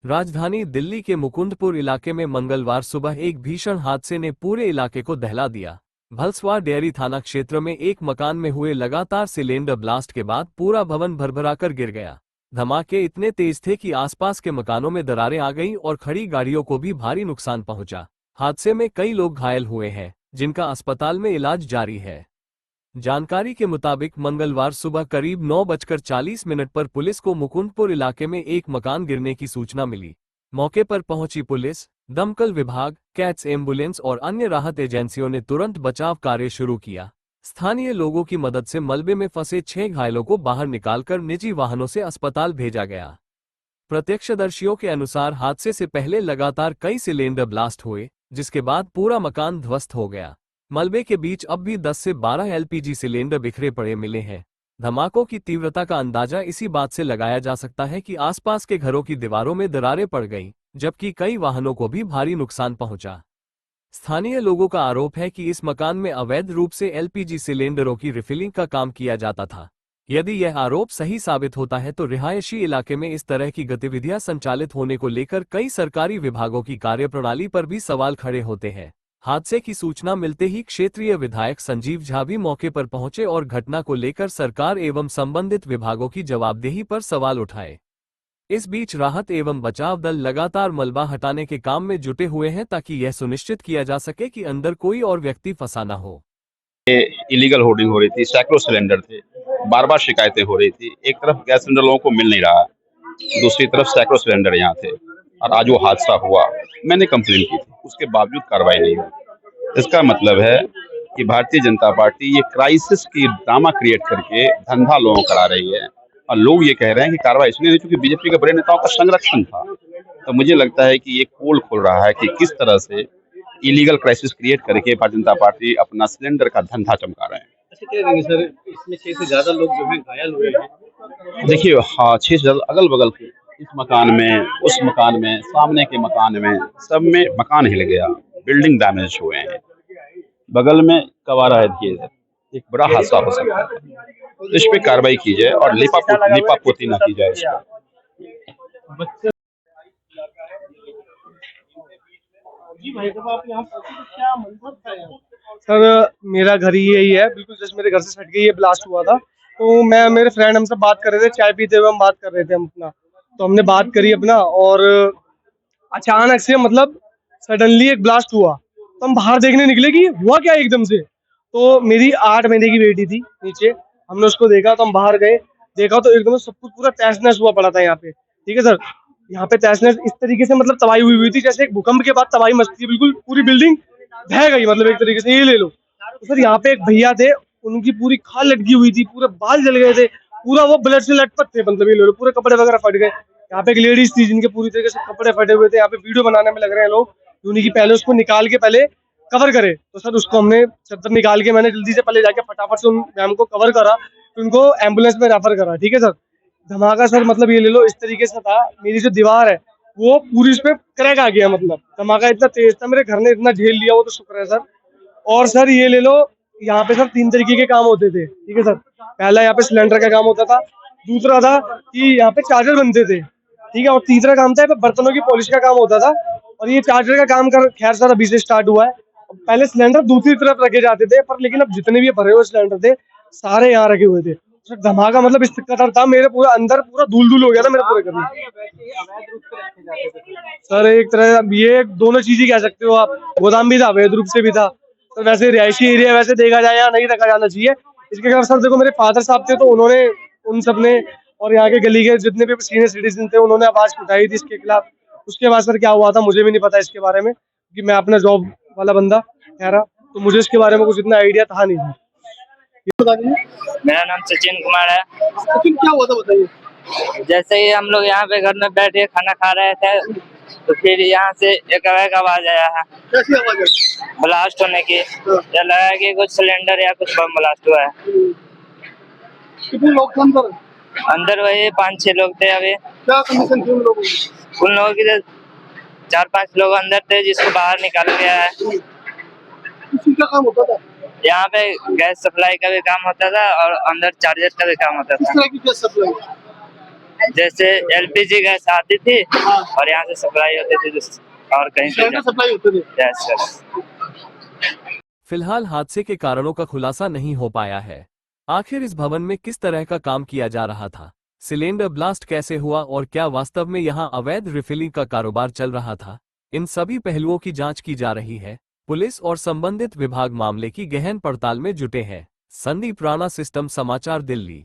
राजधानी दिल्ली के मुकुंदपुर इलाके में मंगलवार सुबह एक भीषण हादसे ने पूरे इलाके को दहला दिया। भलसवार डेयरी थाना क्षेत्र में एक मकान में हुए लगातार सिलेंडर ब्लास्ट के बाद पूरा भवन भरभराकर गिर गया। धमाके इतने तेज थे कि आसपास के मकानों में दरारें आ गईं और खड़ी गाड़ियों को भी भारी नुकसान पहुंचा। हादसे में कई लोग घायल हुए हैं, जिनका अस्पताल में इलाज जारी है। जानकारी के मुताबिक मंगलवार सुबह करीब 9:40 पर पुलिस को मुकुंदपुर इलाके में एक मकान गिरने की सूचना मिली। मौके पर पहुंची पुलिस, दमकल विभाग, कैट्स एम्बुलेंस और अन्य राहत एजेंसियों ने तुरंत बचाव कार्य शुरू किया। स्थानीय लोगों की मदद से मलबे में फंसे 6 घायलों को बाहर निकालकर निजी वाहनों से अस्पताल भेजा गया। प्रत्यक्षदर्शियों के अनुसार हादसे से पहले लगातार कई सिलेंडर ब्लास्ट हुए, जिसके बाद पूरा मकान ध्वस्त हो गया। मलबे के बीच अब भी 10 से 12 एलपीजी सिलेंडर बिखरे पड़े मिले हैं। धमाकों की तीव्रता का अंदाजा इसी बात से लगाया जा सकता है कि आसपास के घरों की दीवारों में दरारें पड़ गईं, जबकि कई वाहनों को भी भारी नुकसान पहुंचा। स्थानीय लोगों का आरोप है कि इस मकान में अवैध रूप से एलपीजी सिलेंडरों की रिफिलिंग का काम किया जाता था। यदि यह आरोप सही साबित होता है तो रिहायशी इलाके में इस तरह की गतिविधियां संचालित होने को लेकर कई सरकारी विभागों की कार्यप्रणाली पर भी सवाल खड़े होते हैं। हादसे की सूचना मिलते ही क्षेत्रीय विधायक संजीव झा भी मौके पर पहुंचे और घटना को लेकर सरकार एवं संबंधित विभागों की जवाबदेही पर सवाल उठाए। इस बीच राहत एवं बचाव दल लगातार मलबा हटाने के काम में जुटे हुए हैं ताकि यह सुनिश्चित किया जा सके कि अंदर कोई और व्यक्ति फंसा न हो। इलीगल होर्डिंग हो रही थी, सैकड़ों सिलेंडर थे, बार बार शिकायतें हो रही थी। एक तरफ गैस सिलेंडर लोगों को मिल नहीं रहा, दूसरी तरफ सैकड़ों सिलेंडर यहाँ थे और आज वो हादसा हुआ। मैंने कंप्लेन की थी, उसके बावजूद कार्रवाई नहीं हुई। इसका मतलब है कि भारतीय जनता पार्टी ये क्राइसिस की ड्रामा क्रिएट करके धंधा लोगों को करा रही है और लोग ये कह रहे हैं कि कार्रवाई इसलिए नहीं क्योंकि बीजेपी के बड़े नेताओं का संरक्षण था। तो मुझे लगता है कि ये पोल खोल रहा है कि किस तरह से इलीगल क्राइसिस क्रिएट करके भारतीय जनता पार्टी अपना सिलेंडर का धंधा चमका रहे हैं। अच्छा, क्या कहेंगे सर, इसमें 6 से ज्यादा लोग जो हैं घायल हुए हैं। देखिए, हाँ, 6 से ज्यादा अगल बगल के, इस मकान में, उस मकान में, सामने के मकान में, सब में मकान हिल गया, बिल्डिंग डैमेज हुए हैं। बगल में कवारा है, देखिए, एक बड़ा हादसा हो सकता है। तो इस पे कार्रवाई की जाए और लिपापोती न की जाए इसको। सर, मेरा घर ही यही है, बिल्कुल जस्ट मेरे घर से सट गई, ये ब्लास्ट हुआ था। तो मैं मेरे फ्रेंड हम सब बात कर रहे थे, चाय पीते हुए हम बात कर रहे थे हम अपना। तो हमने बात करी अपना और अचानक से मतलब सडनली एक ब्लास्ट हुआ। तो हम बाहर देखने निकले कि हुआ क्या एकदम से। तो मेरी 8 महीने की बेटी थी नीचे, हमने उसको देखा तो हम बाहर गए, देखा तो एकदम सब कुछ पूरा तहस नहस हुआ पड़ा था यहाँ पे। ठीक है सर, यहाँ पे तहस नहस इस तरीके से मतलब तबाही हुई थी जैसे एक भूकंप के बाद तबाही मचती है, बिल्कुल पूरी बिल्डिंग ढह गई, मतलब एक तरीके से ये ले लो। तो सर यहाँ पे एक भैया थे, उनकी पूरी खाल लटकी हुई थी, पूरे बाल जल गए थे, पूरा वो ब्लड से लटपट थे, मतलब ये ले लो, पूरे कपड़े वगैरह फट गए। यहाँ पे एक लेडीज थी जिनके पूरी तरीके से कपड़े फटे हुए थे, यहाँ पे वीडियो बनाने में लग रहे हैं लोग, उन्हीं की पहले उसको निकाल के पहले कवर करे। तो सर उसको हमने चद्दर निकाल के मैंने जल्दी से पहले जाके फटाफट से उन मैम को कवर करा, तो उनको एम्बुलेंस में रेफर करा। ठीक है सर, धमाका सर मतलब ये ले लो इस तरीके से था, मेरी जो दीवार है वो पूरी उस पर क्रैक आ गया, मतलब धमाका इतना तेज था, मेरे घर ने इतना झेल लिया, वो तो शुक्र है सर। और सर ये ले लो, यहाँ पे सर 3 तरीके के काम होते थे। ठीक है सर, पहला यहाँ पे सिलेंडर का काम होता था, दूसरा था कि यहाँ पे चार्जर बनते थे, ठीक है, और तीसरा काम था बर्तनों की पॉलिश का काम होता था। और ये चार्जर का काम कर खैर सर अभी से स्टार्ट हुआ है। पहले सिलेंडर दूसरी तरफ रखे जाते थे, पर लेकिन अब जितने भी भरे हुए सिलेंडर थे सारे यहाँ रखे हुए थे। सर धमाका मतलब इस कदर था, मेरे पूरा अंदर पूरा धूल धूल हो गया था मेरे पूरे घर में। सर एक तरह ये दोनों चीज ही कह सकते हो आप, गोदाम भी था, अवैध रूप से भी था। तो वैसे रिहायशी एरिया वैसे देखा जाए यहाँ नहीं रखा जाना चाहिए। इसके खिलाफ सर देखो, मेरे फादर साहब थे तो उन्होंने, उन सब ने, और यहाँ के गली के जितने भी सीनियर सिटीजन थे उन्होंने आवाज उठाई थी इसके खिलाफ। उसके बाद सर क्या हुआ था मुझे भी नहीं पता इसके बारे में, क्योंकि मैं अपना जॉब वाला बंदा ठहरा, तो मुझे इसके बारे में कुछ इतना आइडिया था नहीं था। मेरा नाम सचिन कुमार है। सचिन, क्या हुआ था बताइए। जैसे ही हम लोग यहाँ पे घर में बैठे खाना खा रहे थे तो फिर यहाँ से एक आवाज आया है। कैसी आवाज आई? ब्लास्ट होने की। या लगा कि कुछ सिलेंडर या कुछ बम ब्लास्ट हुआ है। कितने लोग थे अंदर? अंदर वही 5-6 लोग थे। अभी क्या कंडीशन थी उन लोगों की? उन लोगों की 4-5 लोग अंदर थे जिसको बाहर निकाला गया है। किसी का काम होता था? यहाँ पे गैस सप्लाई का भी काम होता था और अंदर चार्जर का भी काम होता था। किस तरह की गैस सप्लाई? जैसे एलपीजी गैस आती थी और यहाँ से सप्लाई होती थी और कहीं से सप्लाई होते थे। Yes sir. फिलहाल हादसे के कारणों का खुलासा नहीं हो पाया है। आखिर इस भवन में किस तरह का काम किया जा रहा था, सिलेंडर ब्लास्ट कैसे हुआ और क्या वास्तव में यहां अवैध रिफिलिंग का कारोबार चल रहा था, इन सभी पहलुओं की जांच की जा रही है। पुलिस और संबंधित विभाग मामले की गहन पड़ताल में जुटे हैं। संदीप राणा, सिस्टम समाचार, दिल्ली।